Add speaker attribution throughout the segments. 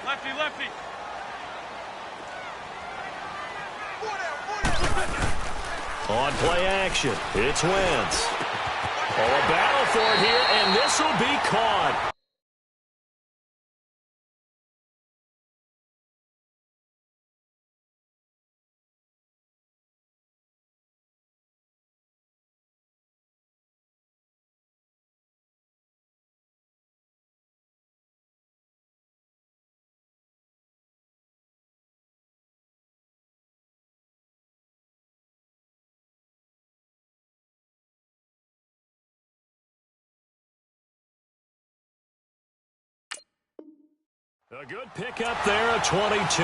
Speaker 1: Lefty, lefty.
Speaker 2: On play action, it's Wentz. Oh, a battle for it here, and this will be caught. A good pickup there, a 22.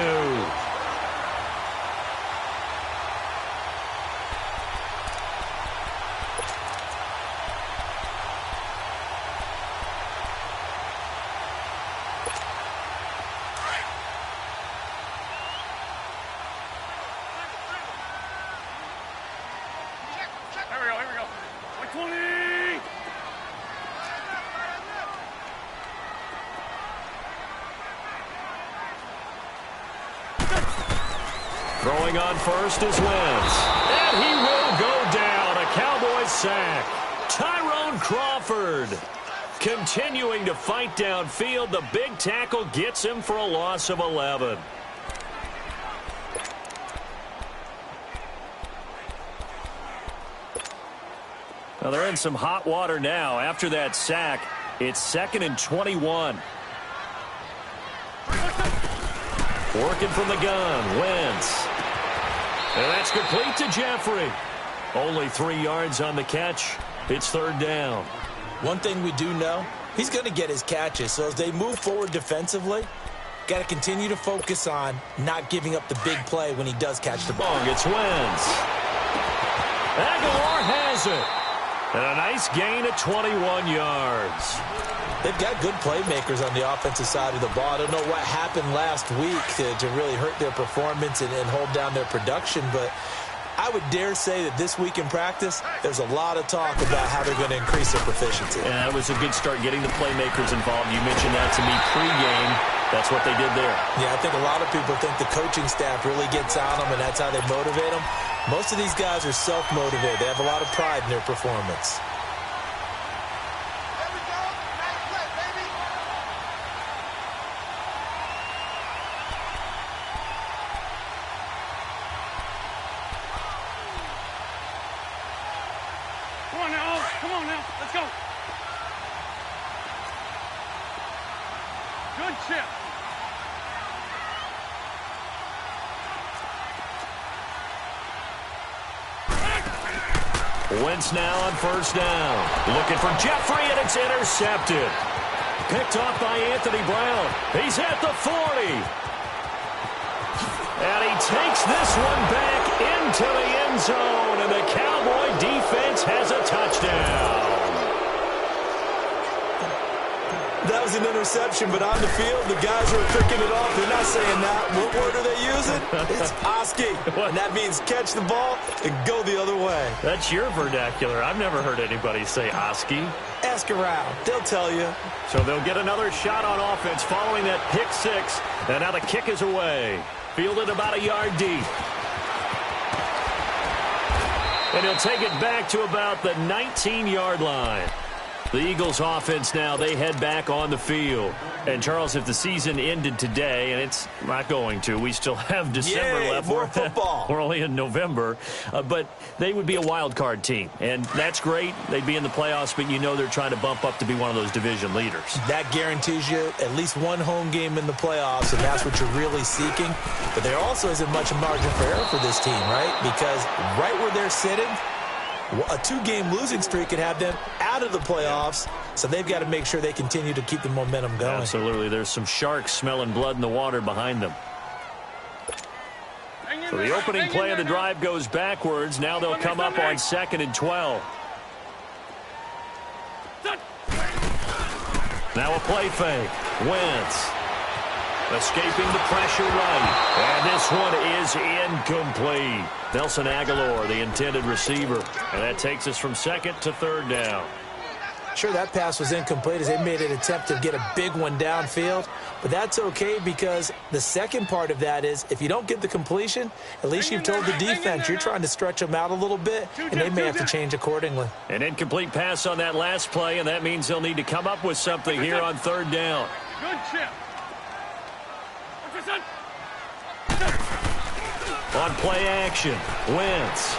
Speaker 1: Here we go. 20!
Speaker 2: Throwing on first is Wentz. And he will go down. A Cowboys sack. Tyrone Crawford continuing to fight downfield. The big tackle gets him for a loss of 11. Well, they're in some hot water now. After that sack, it's 2nd and 21. Working from the gun, Wentz. And that's complete to Jeffrey. Only 3 yards on the catch. It's 3rd down.
Speaker 3: One thing we do know, he's going to get his catches. So as they move forward defensively, got to continue to focus on not giving up the big play when he does catch the ball.
Speaker 2: It's Wentz. Aguilar has it. And a nice gain of 21 yards.
Speaker 3: They've got good playmakers on the offensive side of the ball. I don't know what happened last week to really hurt their performance and hold down their production, but I would dare say that this week in practice, there's a lot of talk about how they're going to increase their proficiency.
Speaker 2: Yeah, that was a good start getting the playmakers involved. You mentioned that to me pregame. That's what they did there.
Speaker 3: Yeah, I think a lot of people think the coaching staff really gets on them, and that's how they motivate them. Most of these guys are self-motivated. They have a lot of pride in their performance.
Speaker 1: Come on now. Let's go. Good chip.
Speaker 2: Wentz now on 1st down. Looking for Jeffrey, and it's intercepted. Picked off by Anthony Brown. He's at the 40. And he takes this one back into the end zone, and the Cowboy defense has a touchdown.
Speaker 3: That was an interception, but on the field, the guys who are picking it off, they're not saying that. What word are they using? It's Oski, and that means catch the ball and go the other way.
Speaker 2: That's your vernacular. I've never heard anybody say Oski.
Speaker 3: Ask around. They'll tell you.
Speaker 2: So they'll get another shot on offense following that pick 6, and now the kick is away. Fielded about a yard deep. And he'll take it back to about the 19-yard line. The Eagles offense now, they head back on the field. And, Charles, if the season ended today, and it's not going to, we still have December left.
Speaker 3: More football.
Speaker 2: We're only in November. But they would be a wild card team. And that's great. They'd be in the playoffs, but you know they're trying to bump up to be one of those division leaders.
Speaker 3: That guarantees you at least one home game in the playoffs, and that's what you're really seeking. But there also isn't much margin for error for this team, right? Because right where they're sitting, a 2-game losing streak could have them out of the playoffs, so they've got to make sure they continue to keep the momentum going.
Speaker 2: Absolutely. There's some sharks smelling blood in the water behind them. So the opening play of the drive goes backwards. Now they'll come up on 2nd and 12. Now a play fake. Wentz escaping the pressure right. And this one is incomplete. Nelson Aguilar, the intended receiver. And that takes us from 2nd to 3rd down.
Speaker 3: Sure, that pass was incomplete as they made an attempt to get a big one downfield, but that's okay because the second part of that is if you don't get the completion, at least you've told the defense you're trying to stretch them out a little bit, and they may have to change accordingly.
Speaker 2: An incomplete pass on that last play, and that means they'll need to come up with something here on third down.
Speaker 1: Good chip.
Speaker 2: On play action, Wentz.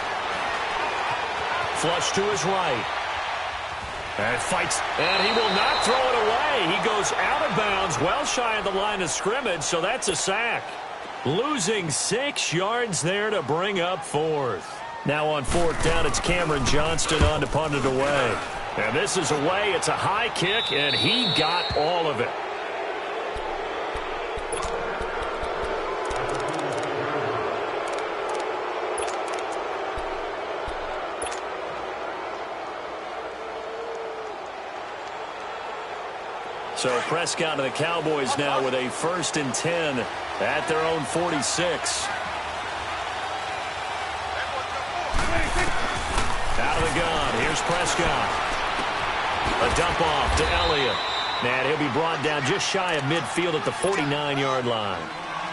Speaker 2: Flush to his right. And fights, and he will not throw it away. He goes out of bounds, well shy of the line of scrimmage, so that's a sack. Losing 6 yards there to bring up fourth. Now on fourth down, it's Cameron Johnston on to punt it away. And this is away. It's a high kick, and he got all of it. So Prescott and the Cowboys now with a 1st and 10 at their own 46. Out of the gun. Here's Prescott. A dump off to Elliott. And he'll be brought down just shy of midfield at the 49-yard line.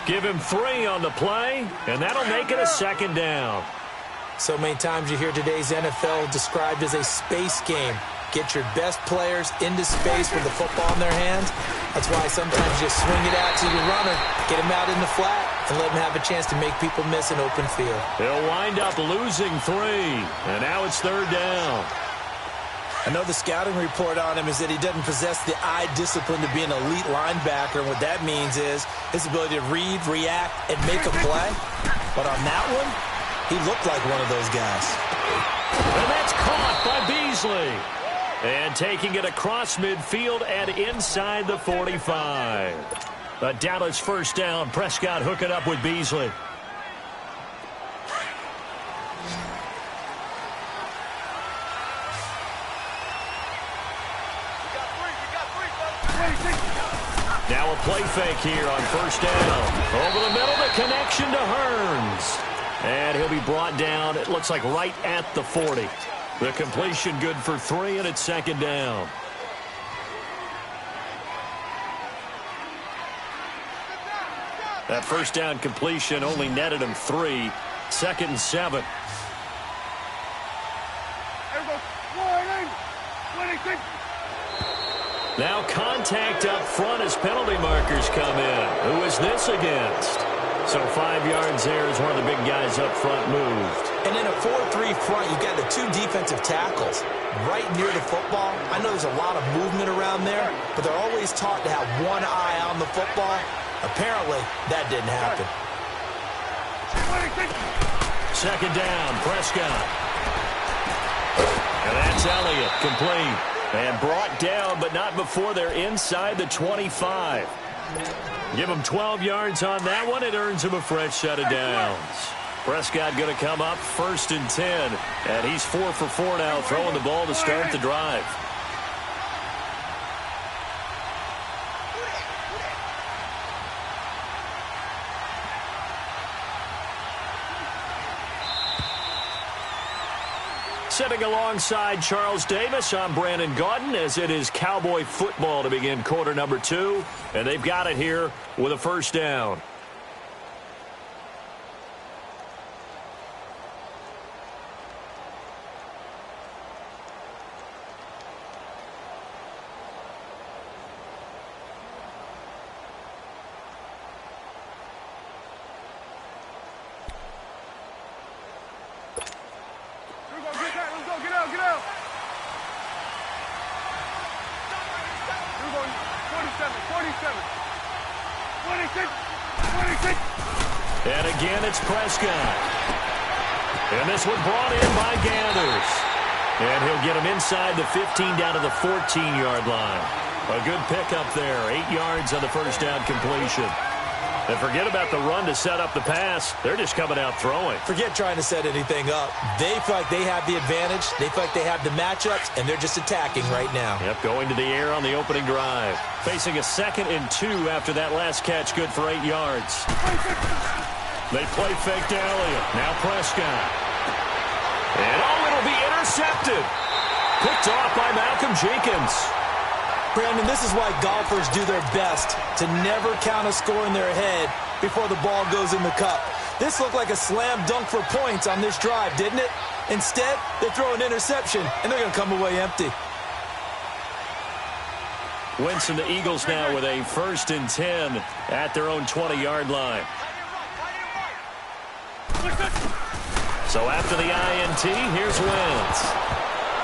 Speaker 2: Give him 3 on the play, and that'll make it a 2nd down.
Speaker 3: So many times you hear today's NFL described as a space game. Get your best players into space with the football in their hands. That's why sometimes you just swing it out to your runner, get him out in the flat, and let him have a chance to make people miss an open field.
Speaker 2: They'll wind up losing 3, and now it's 3rd down.
Speaker 3: I know the scouting report on him is that he doesn't possess the eye discipline to be an elite linebacker, and what that means is his ability to read, react, and make a play. But on that one, he looked like one of those guys.
Speaker 2: And that's caught by Beasley. And taking it across midfield and inside the 45. A Dallas 1st down. Prescott hooking up with Beasley. Now a play fake here on 1st down. Over the middle, the connection to Hearns. And he'll be brought down, it looks like right at the 40. The completion good for 3, and it's 2nd down. That 1st down completion only netted him 3. 2nd and 7. Now contact up front as penalty markers come in. Who is this against? So 5 yards there as one of the big guys up front moved.
Speaker 3: And in a 4-3 front, you've got the 2 defensive tackles right near the football. I know there's a lot of movement around there, but they're always taught to have one eye on the football. Apparently, that didn't happen.
Speaker 2: 2nd down, Prescott. And that's Elliott, complete. And brought down, but not before they're inside the 25. Give him 12 yards on that one. It earns him a fresh set of downs. Prescott going to come up 1st and 10. And he's 4 for 4 now, throwing the ball to start the drive. Sitting alongside Charles Davis, I'm Brandon Gaudin, as it is Cowboy football to begin quarter number 2. And they've got it here with a 1st down. And again, it's Prescott. And this one brought in by Ganders. And he'll get him inside the 15 down to the 14-yard line. A good pickup there. 8 yards on the 1st down completion. And forget about the run to set up the pass. They're just coming out throwing.
Speaker 3: Forget trying to set anything up. They feel like they have the advantage. They feel like they have the matchups, and they're just attacking right now.
Speaker 2: Yep, going to the air on the opening drive. Facing a 2nd and 2 after that last catch, good for 8 yards. They play fake to Elliott. Now Prescott. And it'll be intercepted. Picked off by Malcolm Jenkins.
Speaker 3: Brandon, this is why golfers do their best to never count a score in their head before the ball goes in the cup. This looked like a slam dunk for points on this drive, didn't it? Instead, they throw an interception, and they're going to come away empty.
Speaker 2: Winston, the Eagles now with a 1st and 10 at their own 20-yard line. So after the INT, here's Wentz.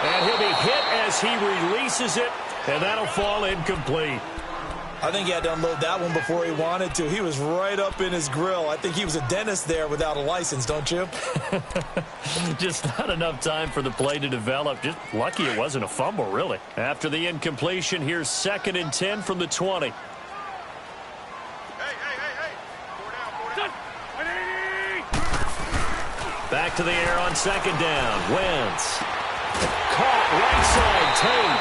Speaker 2: And he'll be hit as he releases it, and that'll fall incomplete.
Speaker 3: I think he had to unload that one before he wanted to. He was right up in his grill. I think he was a dentist there without a license, don't you?
Speaker 2: Just not enough time for the play to develop. Just lucky it wasn't a fumble, really. After the incompletion, here's 2nd and 10 from the 20.
Speaker 1: Hey. 4 down.
Speaker 2: Back to the air on 2nd down. Wentz. Caught right side, Tate.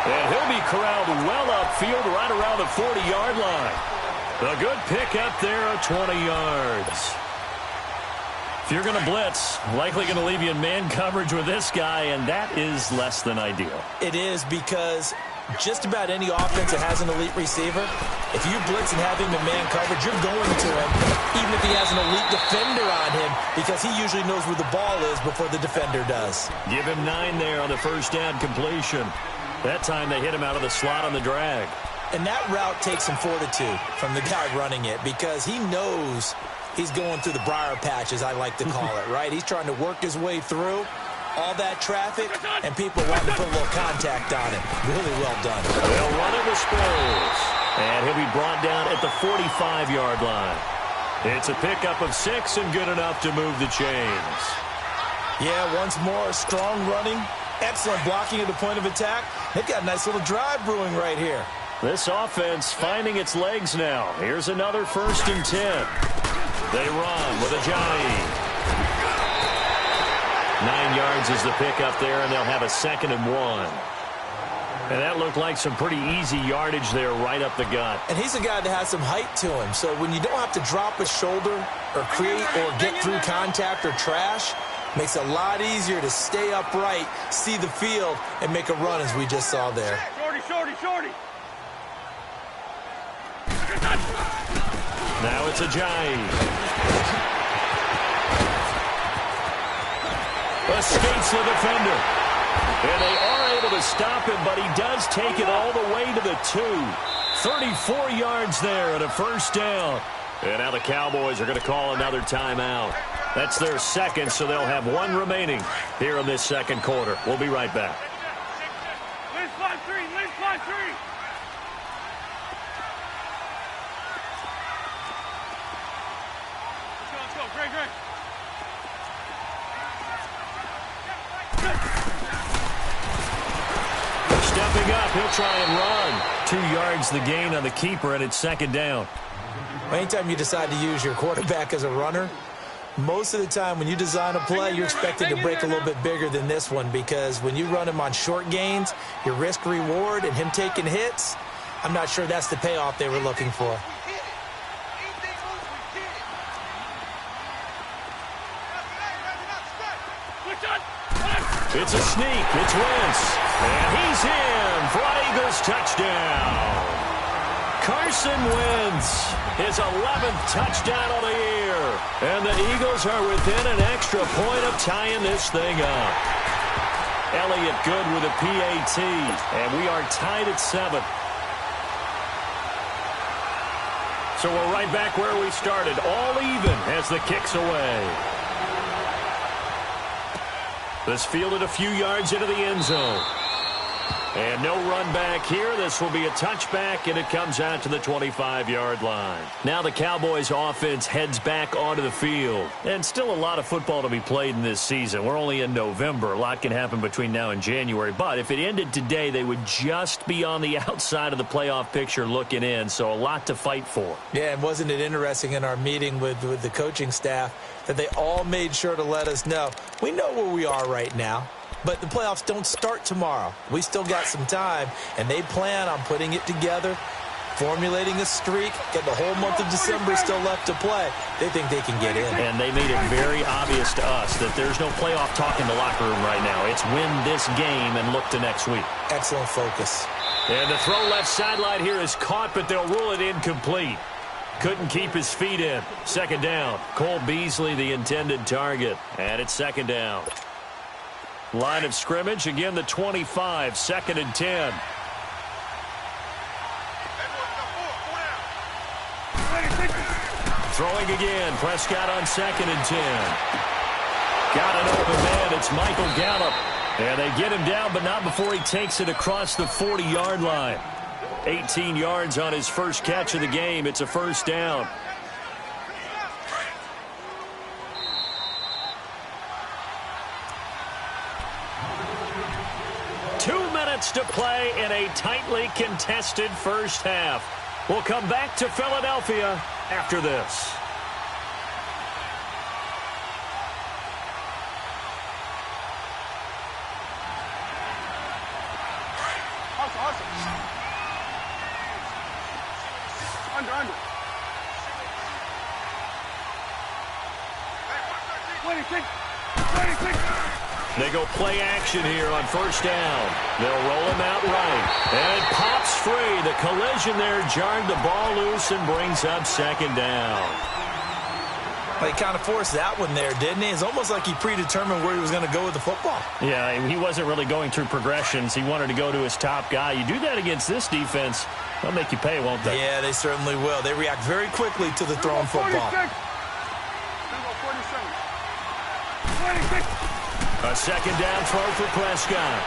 Speaker 2: And he'll be corralled well upfield right around the 40-yard line. A good pick up there of 20 yards. If you're going to blitz, likely going to leave you in man coverage with this guy, and that is less than ideal.
Speaker 3: It is, because just about any offense that has an elite receiver, if you blitz and have him in man coverage, you're going to him, even if he has an elite defender on him, because he usually knows where the ball is before the defender does.
Speaker 2: Give him 9 there on the 1st down completion. That time they hit him out of the slot on the drag.
Speaker 3: And that route takes some fortitude from the guy running it, because he knows he's going through the briar patch, as I like to call it, right? He's trying to work his way through all that traffic, and people want to put a little contact on it. Really well done.
Speaker 2: They'll run it with Sproles. And he'll be brought down at the 45-yard line. It's a pickup of 6 and good enough to move the chains.
Speaker 3: Yeah, once more, strong running. Excellent blocking at the point of attack. They've got a nice little drive brewing right here.
Speaker 2: This offense finding its legs now. Here's another 1st and 10. They run with Ajayi. 9 yards is the pickup there, and they'll have a 2nd and 1. And that looked like some pretty easy yardage there right up the gut.
Speaker 3: And he's a guy that has some height to him. So when you don't have to drop a shoulder or create or get through contact or trash, makes it a lot easier to stay upright, see the field, and make a run, as we just saw there.
Speaker 1: Shorty.
Speaker 2: Now it's Ajayi. Escapes the defender. And they are able to stop him, but he does take it all the way to the 2. 34 yards there at a 1st down. And now the Cowboys are going to call another timeout. That's their 2nd, so they'll have 1 remaining here in this 2nd quarter. We'll be right back.
Speaker 1: Let's fly 3. Let's go. Greg.
Speaker 2: Stepping up, he'll try and run. 2 yards the gain on the keeper, and it's 2nd down.
Speaker 3: Anytime you decide to use your quarterback as a runner, most of the time when you design a play, you're expecting to break a little bit bigger than this one, because when you run him on short gains, your risk-reward and him taking hits, I'm not sure that's the payoff they were looking for.
Speaker 2: It's a sneak. It's Wentz. And he's in for an Eagles touchdown. Carson Wentz, his 11th touchdown of the year. And the Eagles are within an extra point of tying this thing up. Elliott good with a PAT. And we are tied at 7. So we're right back where we started. All even as the kick's away. This fielded a few yards into the end zone. And no run back here. This will be a touchback, and it comes out to the 25-yard line. Now the Cowboys offense heads back onto the field. And still a lot of football to be played in this season. We're only in November. A lot can happen between now and January. But if it ended today, they would just be on the outside of the playoff picture looking in. So a lot to fight for.
Speaker 3: Yeah, and wasn't it interesting in our meeting with the coaching staff that they all made sure to let us know, we know where we are right now. But the playoffs don't start tomorrow. We still got some time, and they plan on putting it together formulating a streak, get the whole month of December still left to play. They think they can get in.
Speaker 2: And they made it very obvious to us that there's no playoff talk in the locker room right now. It's win this game and look to next week.
Speaker 3: Excellent focus.
Speaker 2: And the throw left sideline here is caught, but they'll rule it incomplete. Couldn't keep his feet in. Second down. Cole Beasley, the intended target. And it's second down. Line of scrimmage, again the 25, second and 10. Throwing again. Prescott on second and 10. Got an open man. It's Michael Gallup. And they get him down, but not before he takes it across the 40-yard line. 18 yards on his first catch of the game. It's a first down. To play in a tightly contested first half. We'll come back to Philadelphia after this.
Speaker 1: Awesome. Under. 26.
Speaker 2: They go play action here on first down. They'll roll him out right. And it pops free. The collision there jarred the ball loose and brings up second down.
Speaker 3: Well, he kind of forced that one there, didn't he? It's almost like he predetermined where he was going to go with the football.
Speaker 2: Yeah, he wasn't really going through progressions. He wanted to go to his top guy. You do that against this defense, they'll make you pay, won't they?
Speaker 3: Yeah, they certainly will. They react very quickly to the thrown football.
Speaker 1: 46.
Speaker 2: A second down throw for Prescott.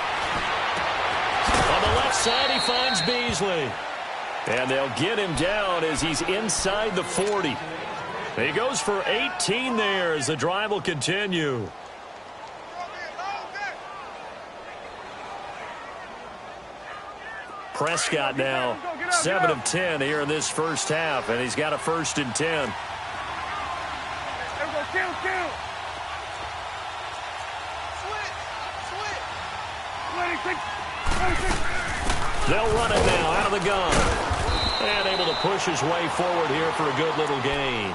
Speaker 2: On the left side, he finds Beasley. And they'll get him down as he's inside the 40. He goes for 18 there as the drive will continue. Prescott now 7 of 10 here in this first half, and he's got a first and 10.
Speaker 1: Kill.
Speaker 2: They'll run it now out of the gun. And able to push his way forward here for a good little gain.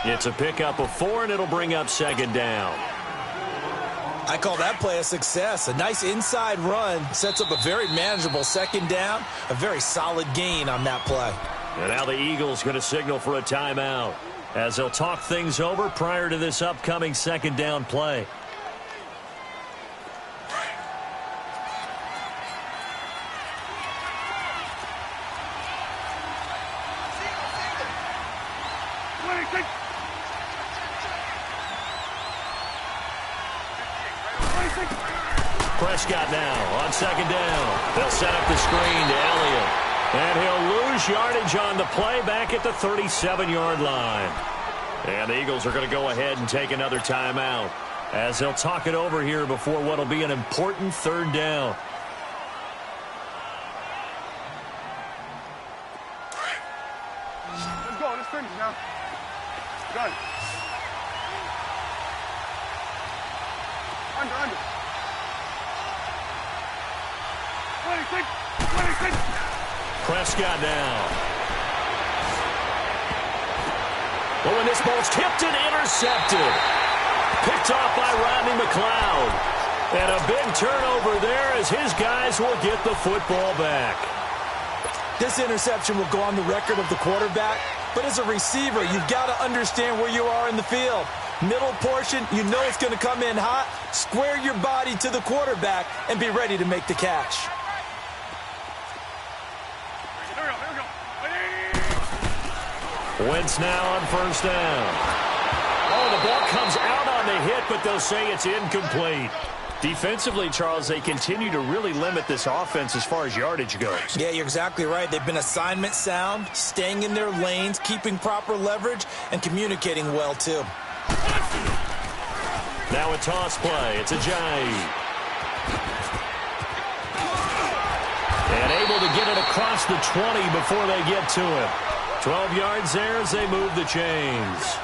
Speaker 2: It's a pickup of 4, and it'll bring up second down.
Speaker 3: I call that play a success. A nice inside run sets up a very manageable second down. A very solid gain on that play.
Speaker 2: And now the Eagles going to signal for a timeout as they'll talk things over prior to this upcoming second down play. Prescott now on second down. They'll set up the screen to Elliott. And he'll lose yardage on the play back at the 37-yard line. And the Eagles are going to go ahead and take another timeout as they'll talk it over here before what will be an important third down.
Speaker 1: Let's go. Let's finish now. Gun. Under. 26.
Speaker 2: Prescott now. Well, when this ball's tipped and intercepted. Picked off by Rodney McLeod. And a big turnover there as his guys will get the football back.
Speaker 3: This interception will go on the record of the quarterback, but as a receiver, you've got to understand where you are in the field. Middle portion, you know it's going to come in hot. Square your body to the quarterback and be ready to make the catch.
Speaker 2: Wentz now on first down. Oh, the ball comes out on the hit, but they'll say it's incomplete. Defensively, Charles, they continue to really limit this offense as far as yardage goes.
Speaker 3: Yeah, you're exactly right. They've been assignment sound, staying in their lanes, keeping proper leverage, and communicating well, too.
Speaker 2: Now a toss play. It's Ajayi. And able to get it across the 20 before they get to him. 12 yards there as they move the chains.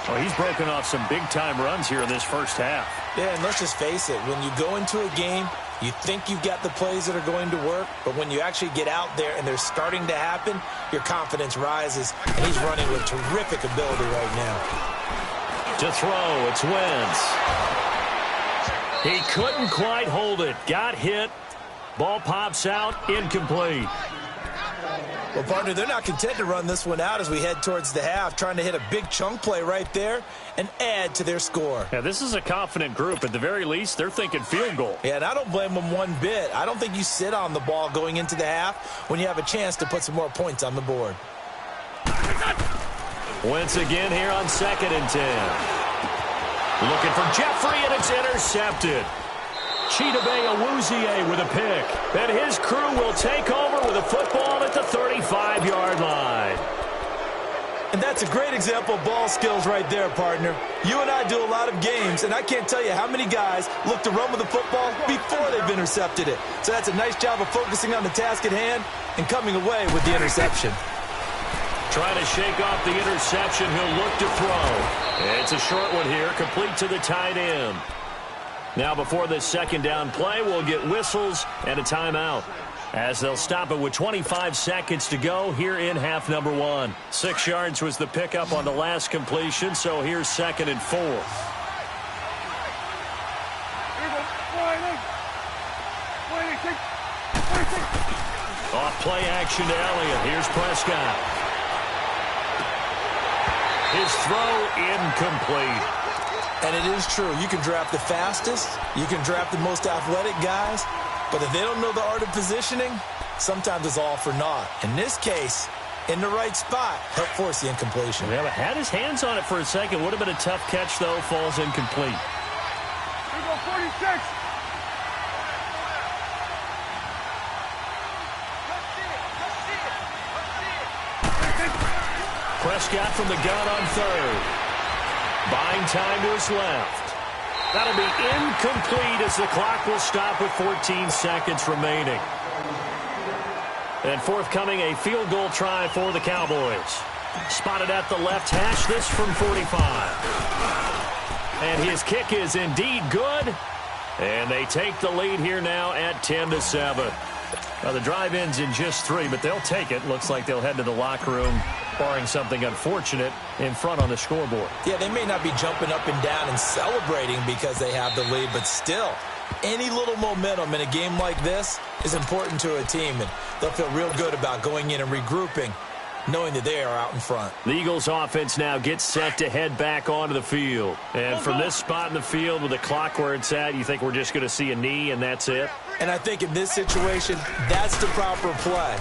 Speaker 2: Well, he's broken off some big-time runs here in this first half.
Speaker 3: Yeah, and let's just face it. When you go into a game, you think you've got the plays that are going to work, but when you actually get out there and they're starting to happen, your confidence rises, and he's running with terrific ability right now.
Speaker 2: To throw, it's Wentz. He couldn't quite hold it. Got hit. Ball pops out, incomplete.
Speaker 3: Well, partner, they're not content to run this one out as we head towards the half, trying to hit a big chunk play right there and add to their score.
Speaker 2: Yeah, this is a confident group. At the very least, they're thinking field goal.
Speaker 3: Yeah, and I don't blame them one bit. I don't think you sit on the ball going into the half when you have a chance to put some more points on the board.
Speaker 2: Wentz again here on 2nd and 10. Looking for Jeffrey, and it's intercepted. Chidobe Awuzie with a pick. And his crew will take over with a football at the 35-yard line.
Speaker 3: And that's a great example of ball skills right there, partner. You and I do a lot of games, and I can't tell you how many guys look to run with the football before they've intercepted it. So that's a nice job of focusing on the task at hand and coming away with the interception.
Speaker 2: Trying to shake off the interception. He'll look to throw. It's a short one here, complete to the tight end. Now before this second down play, we'll get whistles and a timeout, as they'll stop it with 25 seconds to go here in half number 1. 6 yards was the pickup on the last completion, so here's 2nd and 4. Off play action to Elliott. Here's Prescott. His throw incomplete.
Speaker 3: And it is true. You can draft the fastest. You can draft the most athletic guys. But if they don't know the art of positioning, sometimes it's all for naught. In this case, in the right spot, help force the incompletion.
Speaker 2: Yeah, but had his hands on it for a second. Would have been a tough catch, though. Falls incomplete.
Speaker 1: Here we go, 46.
Speaker 2: Prescott from the gun on 3rd. Buying time to his left. That'll be incomplete as the clock will stop with 14 seconds remaining. And forthcoming, a field goal try for the Cowboys. Spotted at the left hash, this from 45. And his kick is indeed good. And they take the lead here now at 10-7. Well, the drive ends in just 3, but they'll take it. Looks like they'll head to the locker room, barring something unfortunate, in front on the scoreboard.
Speaker 3: Yeah, they may not be jumping up and down and celebrating because they have the lead, but still, any little momentum in a game like this is important to a team, and they'll feel real good about going in and regrouping, knowing that they are out in front.
Speaker 2: The Eagles offense now gets set to head back onto the field. And from this spot in the field with the clock where it's at, you think we're just going to see a knee and that's it?
Speaker 3: And I think in this situation, that's the proper play.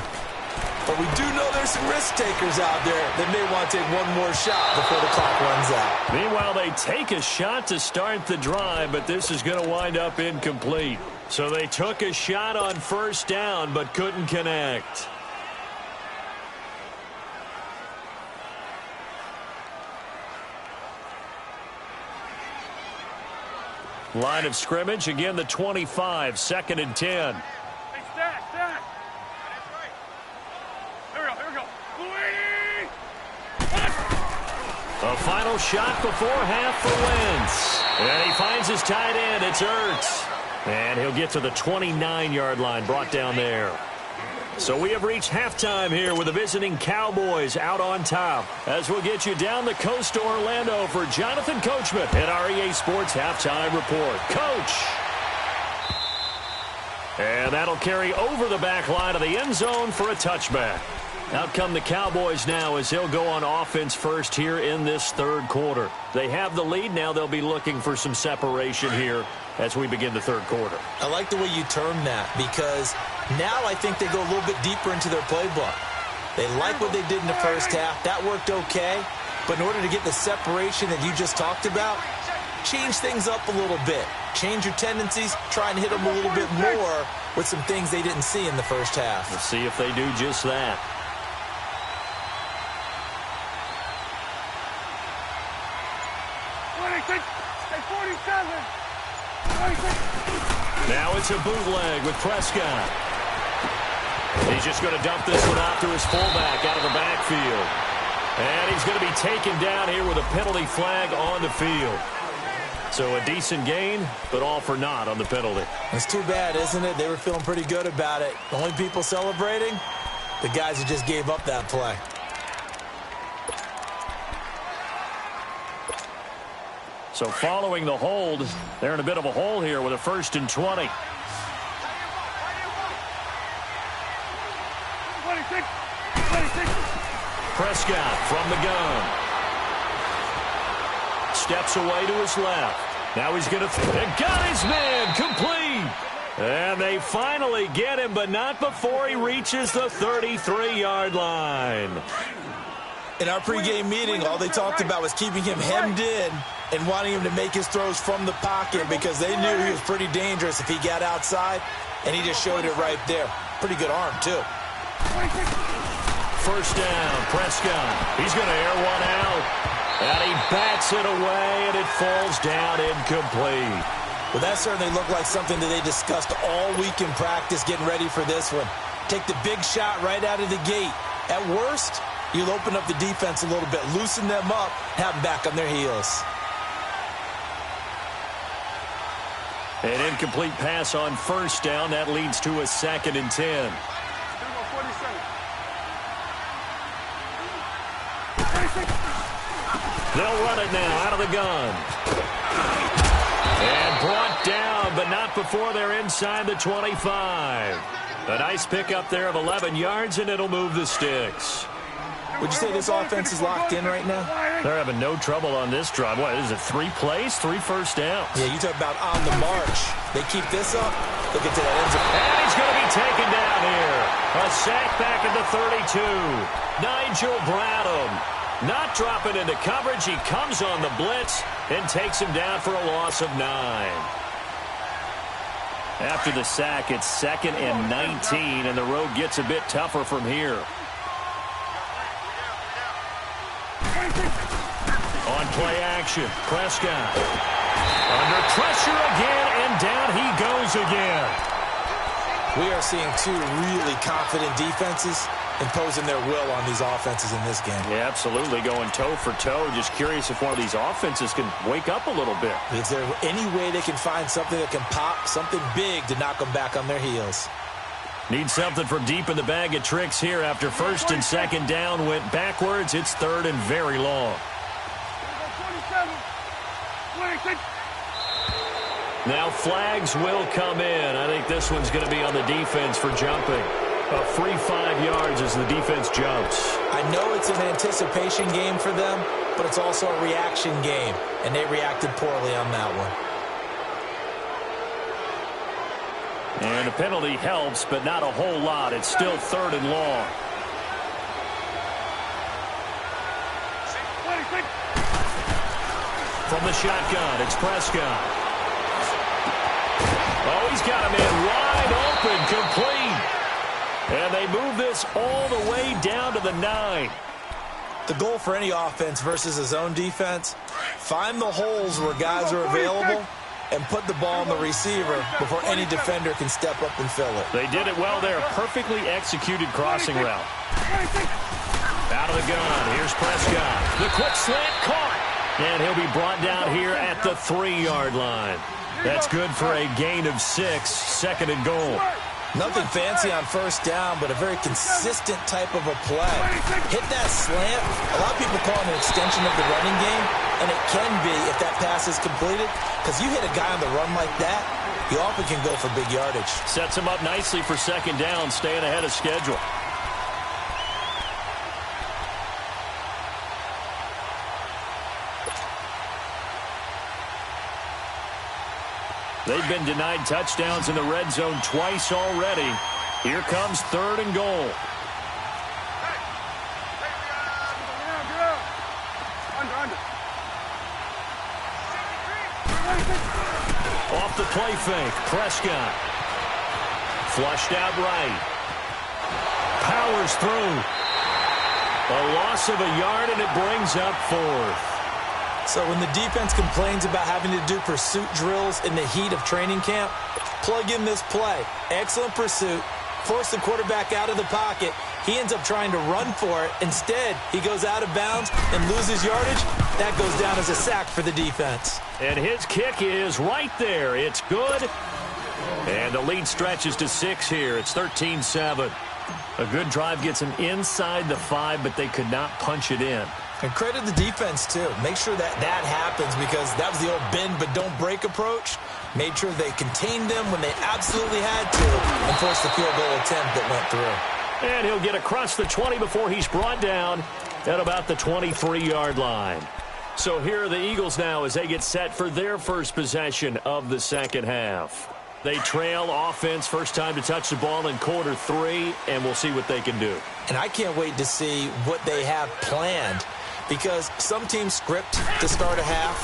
Speaker 3: But we do know there's some risk takers out there that may want to take one more shot before the clock runs out.
Speaker 2: Meanwhile, they take a shot to start the drive, but this is going to wind up incomplete. So they took a shot on 1st down, but couldn't connect. Line of scrimmage, again the 25, 2nd and 10.
Speaker 1: Hey, stat. Here we go.
Speaker 2: A final shot before half for Wentz. And he finds his tight end. It's Ertz. And he'll get to the 29-yard line, brought down there. So we have reached halftime here with the visiting Cowboys out on top. As we'll get you down the coast to Orlando for Jonathan Coachman at our EA Sports Halftime Report. Coach! And that'll carry over the back line of the end zone for a touchback. Out come the Cowboys now as they'll go on offense first here in this 3rd quarter. They have the lead. Now they'll be looking for some separation here as we begin the 3rd quarter.
Speaker 3: I like the way you term that because now I think they go a little bit deeper into their playbook. They like what they did in the first half. That worked okay. But in order to get the separation that you just talked about, change things up a little bit. Change your tendencies. Try and hit them a little bit more with some things they didn't see in the first half.
Speaker 2: Let's see if they do just that. Now it's a bootleg with Prescott. He's just going to dump this one off to his fullback out of the backfield. And he's going to be taken down here with a penalty flag on the field. So a decent gain, but all for naught on the penalty.
Speaker 3: It's too bad, isn't it? They were feeling pretty good about it. The only people celebrating, the guys who just gave up that play.
Speaker 2: So following the hold, they're in a bit of a hole here with a 1st and 20.
Speaker 1: 26. 26.
Speaker 2: Prescott from the gun. Steps away to his left. Now he's going to and got his man complete. And they finally get him, but not before he reaches the 33-yard line.
Speaker 3: In our pregame meeting, all they talked about was keeping him hemmed in and wanting him to make his throws from the pocket because they knew he was pretty dangerous if he got outside, and he just showed it right there. Pretty good arm, too.
Speaker 2: 1st down, Prescott. He's going to air one out. And he bats it away, and it falls down incomplete.
Speaker 3: Well, that certainly looked like something that they discussed all week in practice getting ready for this one. Take the big shot right out of the gate. At worst, you'll open up the defense a little bit, loosen them up, have them back on their heels.
Speaker 2: An incomplete pass on 1st down. That leads to a 2nd and 10. They'll run it now out of the gun. And brought down, but not before they're inside the 25. A nice pickup there of 11 yards, and it'll move the sticks.
Speaker 3: Would you say this offense is locked in right now?
Speaker 2: They're having no trouble on this drive. What, is it 3 plays, 3 first downs?
Speaker 3: Yeah, you talk about on the march. They keep this up, they'll get to that end zone.
Speaker 2: And he's going to be taken down here. A sack back at the 32. Nigel Bradham. Not dropping into coverage. He comes on the blitz and takes him down for a loss of 9. After the sack, it's 2nd and 19, and the road gets a bit tougher from here. On play action, Prescott. Under pressure again, and down he goes again.
Speaker 3: We are seeing 2 really confident defenses imposing their will on these offenses in this game.
Speaker 2: Yeah, absolutely, going toe for toe. Just curious if one of these offenses can wake up a little bit.
Speaker 3: Is there any way they can find something that can pop, something big to knock them back on their heels?
Speaker 2: Need something from deep in the bag of tricks here after 1st and 2nd down went backwards. It's 3rd and very long.
Speaker 1: 27. 26.
Speaker 2: Now flags will come in. I think this one's going to be on the defense for jumping. A free 5 yards as the defense jumps.
Speaker 3: I know it's an anticipation game for them, but it's also a reaction game, and they reacted poorly on that one.
Speaker 2: And a penalty helps, but not a whole lot. It's still 3rd and long.
Speaker 1: 26.
Speaker 2: From the shotgun, it's Prescott. Oh, he's got a man wide open, complete. And they move this all the way down to the 9.
Speaker 3: The goal for any offense versus a zone defense, find the holes where guys are available and put the ball on the receiver before any defender can step up and fill it.
Speaker 2: They did it well there. Perfectly executed crossing route. Out of the gun. Here's Prescott. The quick slant caught. And he'll be brought down here at the 3-yard line. That's good for a gain of 6, 2nd and goal.
Speaker 3: Nothing fancy on 1st down, but a very consistent type of a play. Hit that slant. A lot of people call it an extension of the running game, and it can be if that pass is completed, because you hit a guy on the run like that, you often can go for big yardage.
Speaker 2: Sets him up nicely for 2nd down, staying ahead of schedule. They've been denied touchdowns in the red zone twice already. Here comes 3rd and goal. Off the play fake, Prescott. Flushed out right. Powers through. A loss of a yard, and it brings up 4th.
Speaker 3: So when the defense complains about having to do pursuit drills in the heat of training camp, plug in this play. Excellent pursuit. Force the quarterback out of the pocket, He ends up trying to run for it. Instead, he goes out of bounds and loses yardage. That goes down as a sack for the defense.
Speaker 2: And his kick is right there. It's good. And the lead stretches to 6 here. It's 13-7. A good drive gets him inside the 5, but they could not punch it in.
Speaker 3: And credit the defense, too. Make sure that that happens because that was the old bend but don't break approach. Made sure they contained them when they absolutely had to and forced the field goal attempt that went through.
Speaker 2: And he'll get across the 20 before he's brought down at about the 23-yard line. So here are the Eagles now as they get set for their first possession of the second half. They trail offense, first time to touch the ball in quarter 3, and we'll see what they can do.
Speaker 3: And I can't wait to see what they have planned because some teams script to start a half.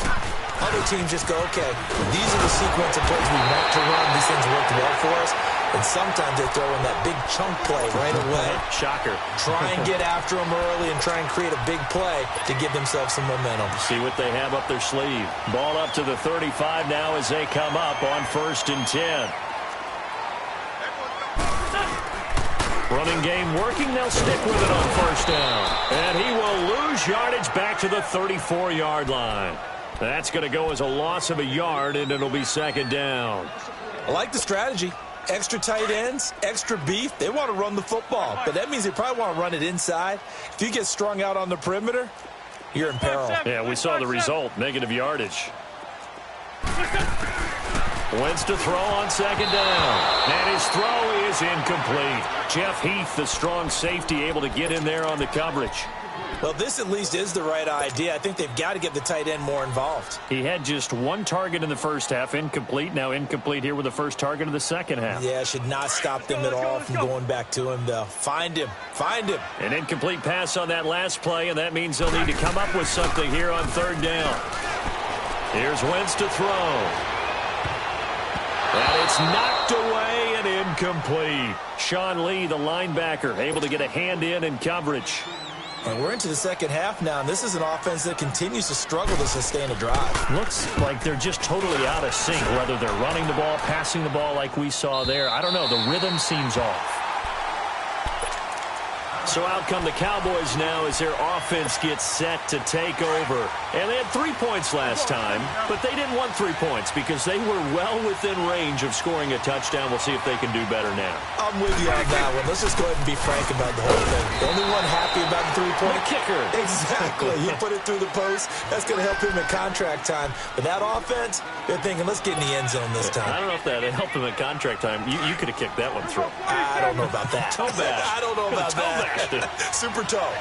Speaker 3: Other teams just go, okay, these are the sequence of plays we want to run. These things worked well for us. And sometimes they throw in that big chunk play right away.
Speaker 2: Shocker.
Speaker 3: Try and get after them early and try and create a big play to give themselves some momentum.
Speaker 2: See what they have up their sleeve. Ball up to the 35 now as they come up on 1st and 10. Running game working. They'll stick with it on 1st down. And he will lose yardage back to the 34-yard line. That's going to go as a loss of a yard, and it'll be 2nd down.
Speaker 3: I like the strategy. Extra tight ends, extra beef. They want to run the football, but that means they probably want to run it inside. If you get strung out on the perimeter, you're in peril.
Speaker 2: Yeah, we saw the result, negative yardage. Wentz to throw on 2nd down. And his throw is incomplete. Jeff Heath, the strong safety, able to get in there on the coverage.
Speaker 3: Well, this at least is the right idea. I think they've got to get the tight end more involved.
Speaker 2: He had just 1 target in the first half, incomplete. Now incomplete here with the first target of the second half.
Speaker 3: Yeah, should not stop them at all from going back to him, though. Find him. Find him.
Speaker 2: An incomplete pass on that last play, and that means they'll need to come up with something here on 3rd down. Here's Wentz to throw. And it's knocked away and incomplete. Sean Lee, the linebacker, able to get a hand in coverage.
Speaker 3: And we're into the second half now, and this is an offense that continues to struggle to sustain a drive.
Speaker 2: Looks like they're just totally out of sync, whether they're running the ball, passing the ball like we saw there. I don't know. The rhythm seems off. So out come the Cowboys now as their offense gets set to take over. And they had 3 points last time, but they didn't want 3 points because they were well within range of scoring a touchdown. We'll see if they can do better now.
Speaker 3: I'm with you on that one. Let's just go ahead and be frank about the whole thing. The only one happy about the 3-point
Speaker 2: kicker.
Speaker 3: Exactly. You put it through the post. That's going to help him at contract time. But that offense, they're thinking, let's get in the end zone this time.
Speaker 2: I don't know if that helped him at contract time. You could have kicked that one through.
Speaker 3: I don't know about that.
Speaker 2: Toe bash.
Speaker 3: I don't know about that. Super toe.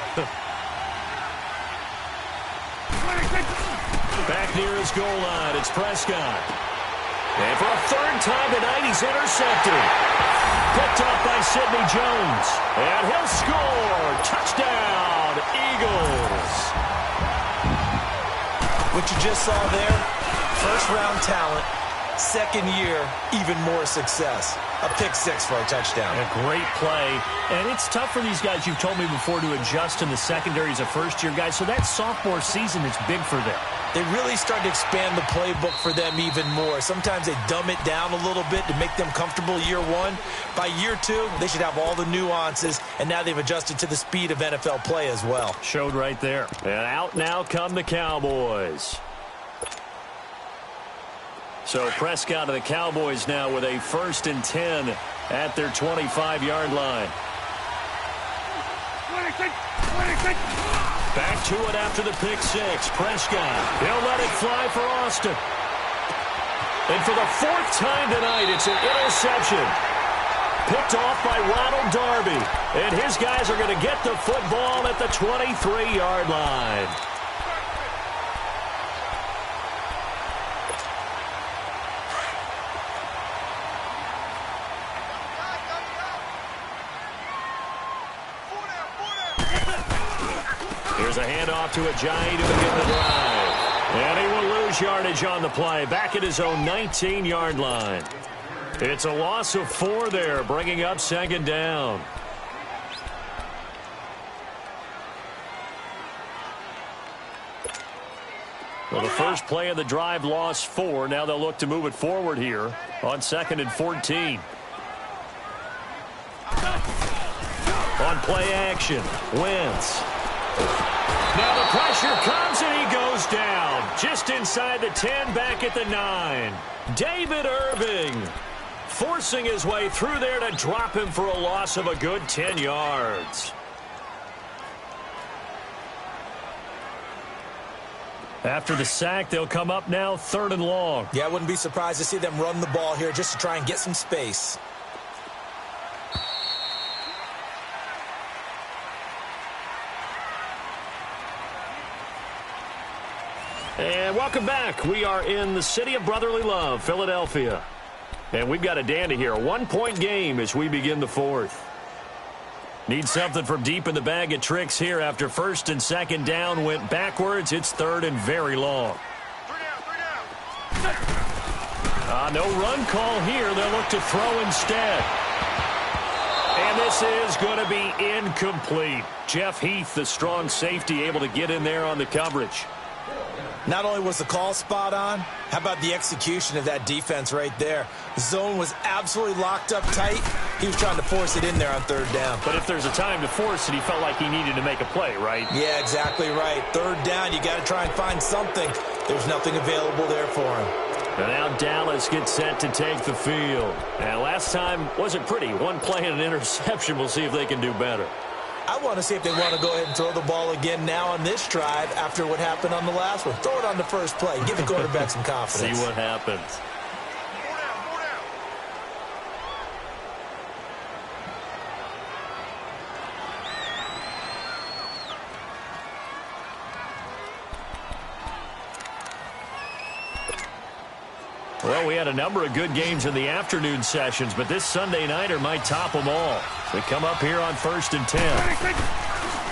Speaker 2: Back near his goal line, it's Prescott. And for a 3rd time tonight, he's intercepted. Picked off by Sidney Jones. And he'll score. Touchdown, Eagles.
Speaker 3: What you just saw there, first-round talent, 2nd year, even more success. A pick-6 for a touchdown.
Speaker 2: A great play. And it's tough for these guys, you've told me before, to adjust in the secondary as a first-year guy. So that sophomore season is big for them.
Speaker 3: They really start to expand the playbook for them even more. Sometimes they dumb it down a little bit to make them comfortable year 1. By year 2, they should have all the nuances, and now they've adjusted to the speed of NFL play as well.
Speaker 2: Showed right there. And out now come the Cowboys. So Prescott of the Cowboys now with a 1st and 10 at their 25-yard line. Back to it after the pick-6. Prescott. He'll let it fly for Austin. And for the 4th time tonight, it's an interception. Picked off by Ronald Darby. And his guys are going to get the football at the 23-yard line. Here's a handoff to Ajayi to begin the drive. And he will lose yardage on the play. Back at his own 19-yard line. It's a loss of 4 there, bringing up 2nd down. Well, the first play of the drive lost 4. Now they'll look to move it forward here on 2nd and 14. On play action, Wentz. Now the pressure comes and he goes down. Just inside the 10, back at the 9. David Irving forcing his way through there to drop him for a loss of a good 10 yards. After the sack, they'll come up now 3rd and long.
Speaker 3: Yeah, I wouldn't be surprised to see them run the ball here just to try and get some space.
Speaker 2: And welcome back. We are in the city of brotherly love, Philadelphia. And we've got a dandy here. A 1-point game as we begin the 4th. Need something from deep in the bag of tricks here after 1st and 2nd down went backwards. It's 3rd and very long. No run call here. They'll look to throw instead. And this is going to be incomplete. Jeff Heath, the strong safety, able to get in there on the coverage.
Speaker 3: Not only was the call spot on, how about the execution of that defense right there? The zone was absolutely locked up tight. He was trying to force it in there on 3rd down.
Speaker 2: But if there's a time to force it, he felt like he needed to make a play, right?
Speaker 3: Yeah, exactly right. 3rd down, you got to try and find something. There's nothing available there for him.
Speaker 2: And now Dallas gets set to take the field. And last time wasn't pretty. 1 play and an interception. We'll see if they can do better.
Speaker 3: I want to see if they want to go ahead and throw the ball again now on this drive after what happened on the last one. Throw it on the first play. Give the quarterback some confidence.
Speaker 2: See what happens. Well, we had a number of good games in the afternoon sessions, but this Sunday nighter might top them all. They come up here on 1st and 10.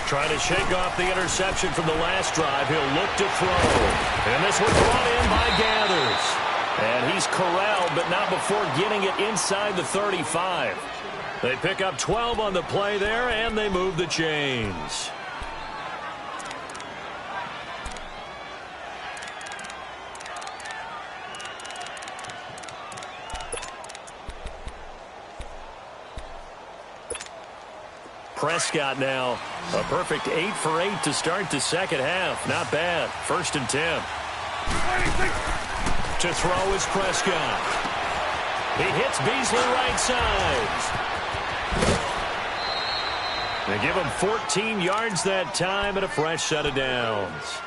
Speaker 2: Trying to shake off the interception from the last drive. He'll look to throw. And this was brought in by Gathers. And he's corralled, but not before getting it inside the 35. They pick up 12 on the play there, and they move the chains. Prescott now, a perfect 8 for 8 to start the second half. Not bad. 1st and 10. To throw is Prescott. He hits Beasley right side. They give him 14 yards that time and a fresh set of downs.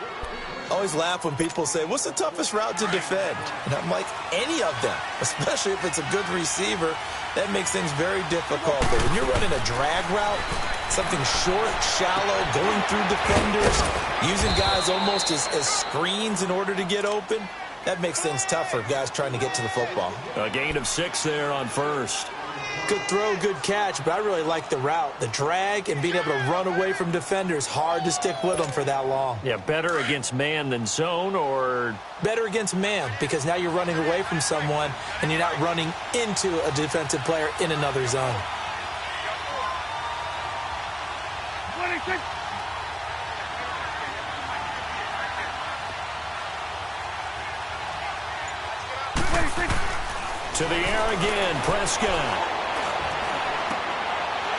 Speaker 3: I always laugh when people say, what's the toughest route to defend? And I'm like, any of them, especially if it's a good receiver. That makes things very difficult. But when you're running a drag route, something short, shallow, going through defenders, using guys almost as screens in order to get open, that makes things tough for guys trying to get to the football.
Speaker 2: A gain of 6 there on 1st.
Speaker 3: Good throw, good catch, but I really like the route. The drag and being able to run away from defenders, hard to stick with them for that long.
Speaker 2: Yeah, better against man than zone, or?
Speaker 3: Better against man, because now you're running away from someone and you're not running into a defensive player in another zone.
Speaker 1: 26.
Speaker 2: To the air again, Prescott.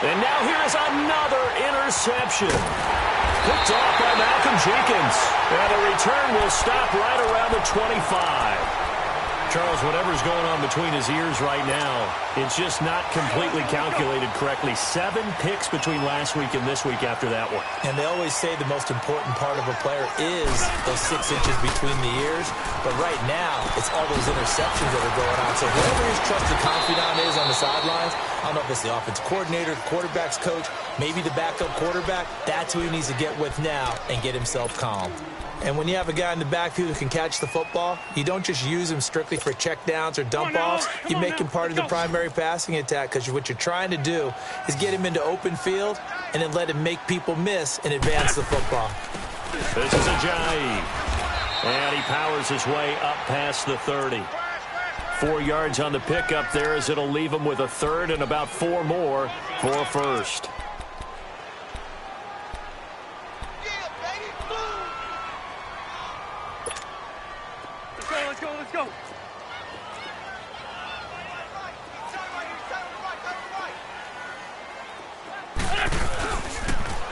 Speaker 2: And now here's another interception. Picked off by Malcolm Jenkins. And the return will stop right around the 25. Charles, whatever's going on between his ears right now, it's just not completely calculated correctly. 7 picks between last week and this week after that one.
Speaker 3: And they always say the most important part of a player is those 6 inches between the ears. But right now, it's all those interceptions that are going on. So whoever his trusted confidant is on the sidelines, I don't know if it's the offensive coordinator, the quarterback's coach, maybe the backup quarterback, that's who he needs to get with now and get himself calm. And when you have a guy in the backfield who can catch the football, you don't just use him strictly for checkdowns or dump-offs. You make him part of the primary passing attack, because what you're trying to do is get him into open field and then let him make people miss and advance the football.
Speaker 2: This is Ajayi. And he powers his way up past the 30. 4 yards on the pickup there, as it'll leave him with a 3rd and about 4 more for a 1st.
Speaker 1: Let's go.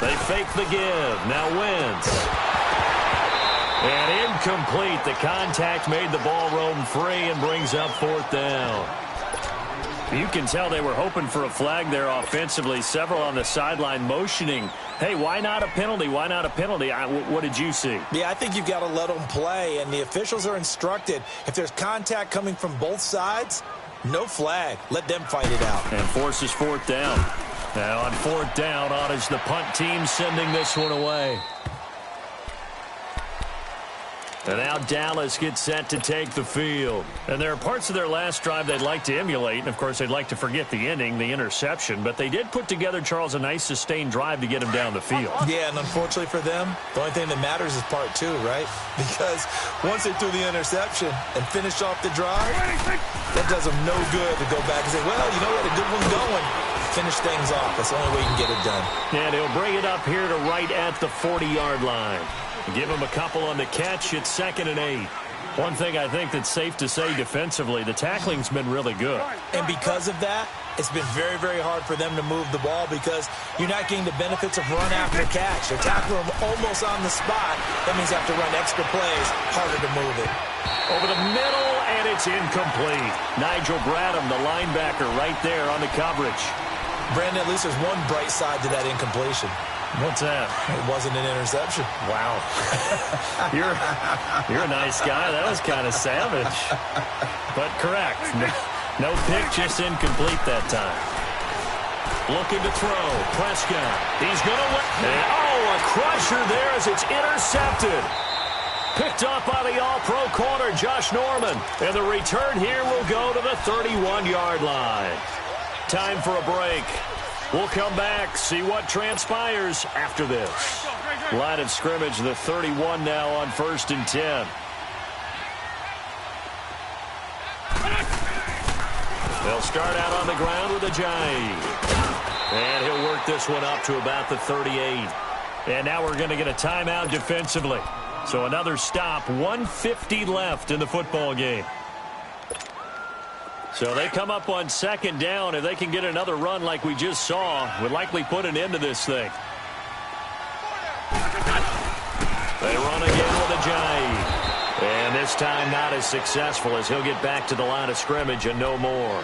Speaker 2: They fake the give. Now Wentz. And incomplete. The contact made the ball roam free and brings up 4th down. You can tell they were hoping for a flag there offensively. Several on the sideline motioning, hey, why not a penalty? Why not a penalty? What did you see?
Speaker 3: Yeah, I think you've got to let them play, and the officials are instructed. If there's contact coming from both sides, no flag. Let them fight it out.
Speaker 2: And forces 4th down. Now on 4th down, on is the punt team sending this one away. And now Dallas gets set to take the field. And there are parts of their last drive they'd like to emulate. And, of course, they'd like to forget the ending, the interception. But they did put together, Charles, a nice sustained drive to get him down the field.
Speaker 3: Yeah, and unfortunately for them, the only thing that matters is part 2, right? Because once they threw the interception and finished off the drive, that does them no good to go back and say, well, you know what, a good one going. Finish things off. That's the only way you can get it done.
Speaker 2: And he'll bring it up here to right at the 40-yard line. Give him a couple on the catch. It's 2nd and 8. One thing I think that's safe to say defensively, the tackling's been really good.
Speaker 3: And because of that, it's been very, very hard for them to move the ball because you're not getting the benefits of run after catch. They're tackling them almost on the spot. That means they have to run extra plays, harder to move it.
Speaker 2: Over the middle, and it's incomplete. Nigel Bradham, the linebacker, right there on the coverage.
Speaker 3: Brandon, at least there's one bright side to that incompletion.
Speaker 2: What's that?
Speaker 3: It wasn't an interception.
Speaker 2: Wow. You're a nice guy. That was kind of savage. But correct. No pick, just incomplete that time. Looking to throw. Prescott. He's going to win. Oh, a crusher there as it's intercepted. Picked up by the all-pro corner, Josh Norman. And the return here will go to the 31-yard line. Time for a break. We'll come back, see what transpires after this. Line of scrimmage, the 31 now on 1st and 10. They'll start out on the ground with a Ajayi. And he'll work this one up to about the 38. And now we're going to get a timeout defensively. So another stop, 1:50 left in the football game. So they come up on 2nd down. If they can get another run like we just saw, would likely put an end to this thing. They run again with Ajayi. And this time not as successful as he'll get back to the line of scrimmage and no more.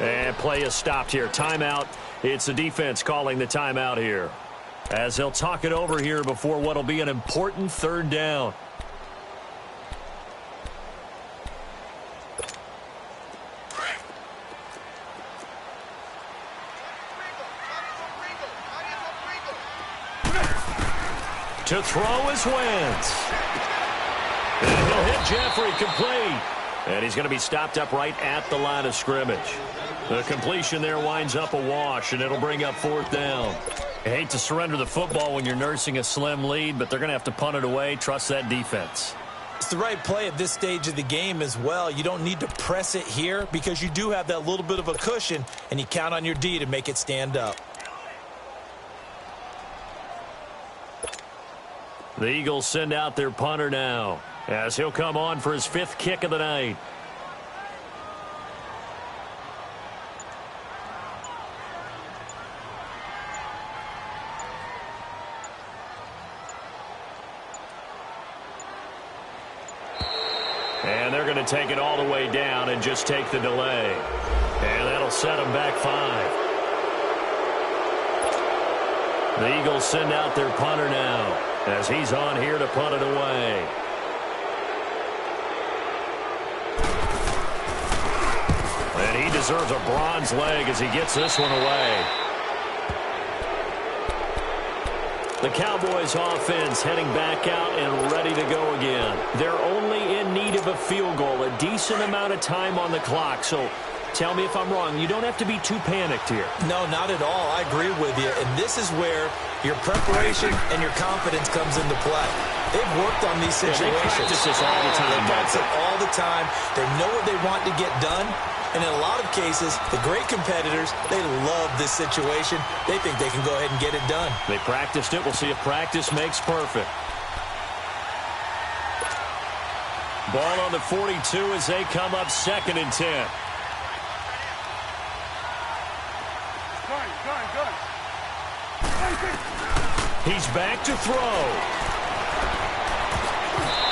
Speaker 2: And play is stopped here. Timeout. It's the defense calling the timeout here, as he'll talk it over here before what'll be an important 3rd down. To throw is Wentz. And he'll hit Jeffrey complete. And he's going to be stopped up right at the line of scrimmage. The completion there winds up a wash, and it'll bring up 4th down. I hate to surrender the football when you're nursing a slim lead, but they're going to have to punt it away. Trust that defense.
Speaker 3: It's the right play at this stage of the game as well. You don't need to press it here because you do have that little bit of a cushion, and you count on your D to make it stand up.
Speaker 2: The Eagles send out their punter now, as he'll come on for his 5th kick of the night. And they're going to take it all the way down and just take the delay. And that'll set them back 5. The Eagles send out their punter now, as he's on here to punt it away. And he deserves a bronze leg as he gets this one away. The Cowboys offense heading back out and ready to go again. They're only in need of a field goal, a decent amount of time on the clock. So tell me if I'm wrong. You don't have to be too panicked here.
Speaker 3: No, not at all. I agree with you. And this is where your preparation and your confidence comes into play. They've worked on these situations.
Speaker 2: They practice this all the time.
Speaker 3: They practice it all the time. They know what they want to get done. And in a lot of cases, the great competitors, they love this situation. They think they can go ahead and get it done.
Speaker 2: They practiced it. We'll see if practice makes perfect. Ball on the 42 as they come up 2nd and 10.
Speaker 1: Good.
Speaker 2: He's back to throw.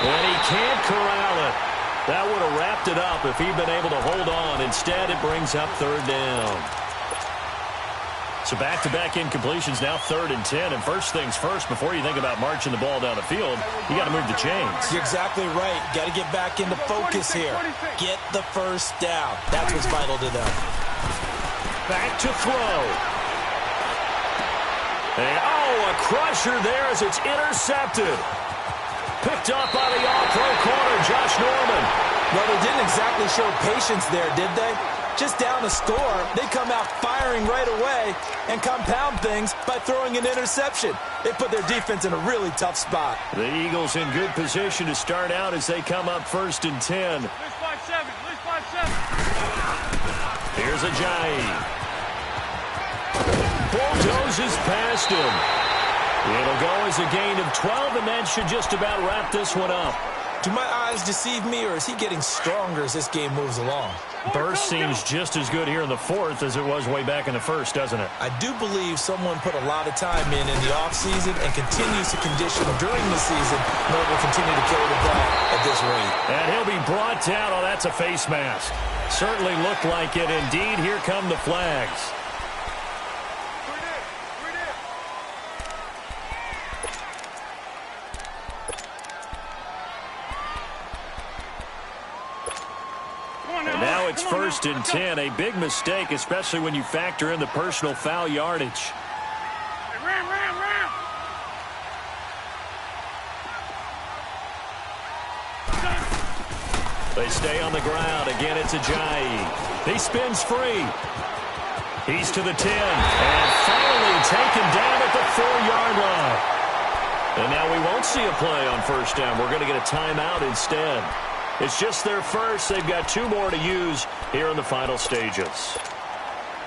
Speaker 2: And he can't corral it. That would have wrapped it up if he'd been able to hold on. Instead, it brings up third down. So back-to-back incompletions, now 3rd and 10. And first things first, before you think about marching the ball down the field, you got to move the chains.
Speaker 3: You're exactly right. Got to get back into focus here. Get the first down. That's what's vital to them.
Speaker 2: Back to throw. And, a crusher there as it's intercepted. Picked up by the all-pro corner, Josh Norman.
Speaker 3: Well, they didn't exactly show patience there, did they? Just down a score, they come out firing right away and compound things by throwing an interception. They put their defense in a really tough spot.
Speaker 2: The Eagles in good position to start out as they come up 1st and 10.
Speaker 1: Lose 5-7. Lose 5-7.
Speaker 2: Here's Ajayi. Bulldozes past him. It'll go as a gain of 12, and that should just about wrap this one up.
Speaker 3: Do my eyes deceive me, or is he getting stronger as this game moves along?
Speaker 2: Burst seems just as good here in the 4th as it was way back in the 1st, doesn't it?
Speaker 3: I do believe someone put a lot of time in the offseason and continues to condition him during the season in order to continue to carry the ball at this rate.
Speaker 2: And he'll be brought down. Oh, that's a face mask. Certainly looked like it. Indeed, here come the flags. And now it's 1st and 10. A big mistake, especially when you factor in the personal foul yardage.
Speaker 1: Ram.
Speaker 2: They stay on the ground. Again, it's Ajayi. He spins free. He's to the 10. And finally taken down at the 4-yard line. And now we won't see a play on 1st down. We're going to get a timeout instead. It's just their first. They've got 2 more to use here in the final stages.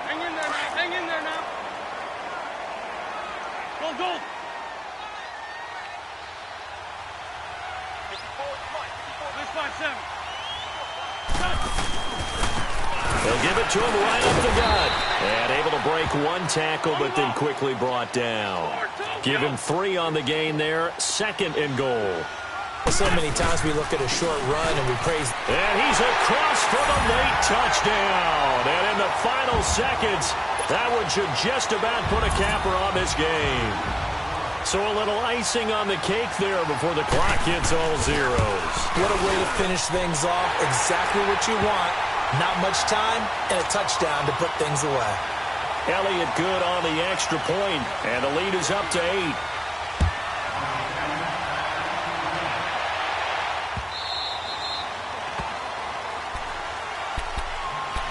Speaker 1: Hang in there now. Hang in there now. Go. Lose 5-7.
Speaker 2: They'll give it to him right up the gut. And able to break 1 tackle, but then quickly brought down. Give him 3 on the gain there. 2nd and goal.
Speaker 3: So many times we look at a short run and we praise.
Speaker 2: And he's across for the late touchdown. And in the final seconds, that one should just about put a capper on this game. So a little icing on the cake there before the clock hits all zeros.
Speaker 3: What a way to finish things off. Exactly what you want. Not much time and a touchdown to put things away.
Speaker 2: Elliott good on the extra point, and the lead is up to 8.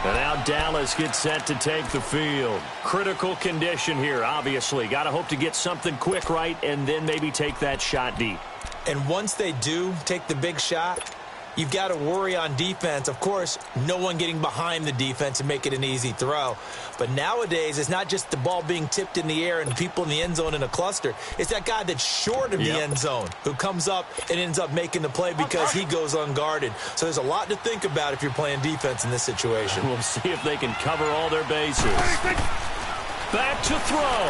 Speaker 2: And now Dallas gets set to take the field. Critical condition here, obviously. Got to hope to get something quick right and then maybe take that shot deep.
Speaker 3: And once they do take the big shot, you've got to worry on defense. Of course, no one getting behind the defense and make it an easy throw. But nowadays, it's not just the ball being tipped in the air and people in the end zone in a cluster. It's that guy that's short of the end zone who comes up and ends up making the play because he goes unguarded. So there's a lot to think about if you're playing defense in this situation.
Speaker 2: We'll see if they can cover all their bases. Back to throw.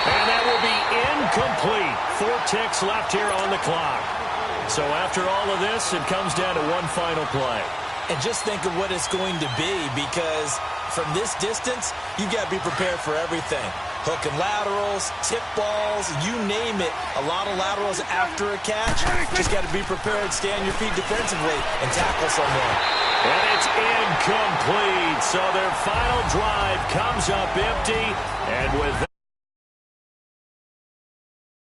Speaker 2: And that will be incomplete. 4 ticks left here on the clock. So after all of this, it comes down to 1 final play.
Speaker 3: And just think of what it's going to be, because from this distance, you've got to be prepared for everything. Hook and laterals, tip balls, you name it. A lot of laterals after a catch. Just got to be prepared, stay on your feet defensively, and tackle someone.
Speaker 2: And it's incomplete. So their final drive comes up empty. And with that,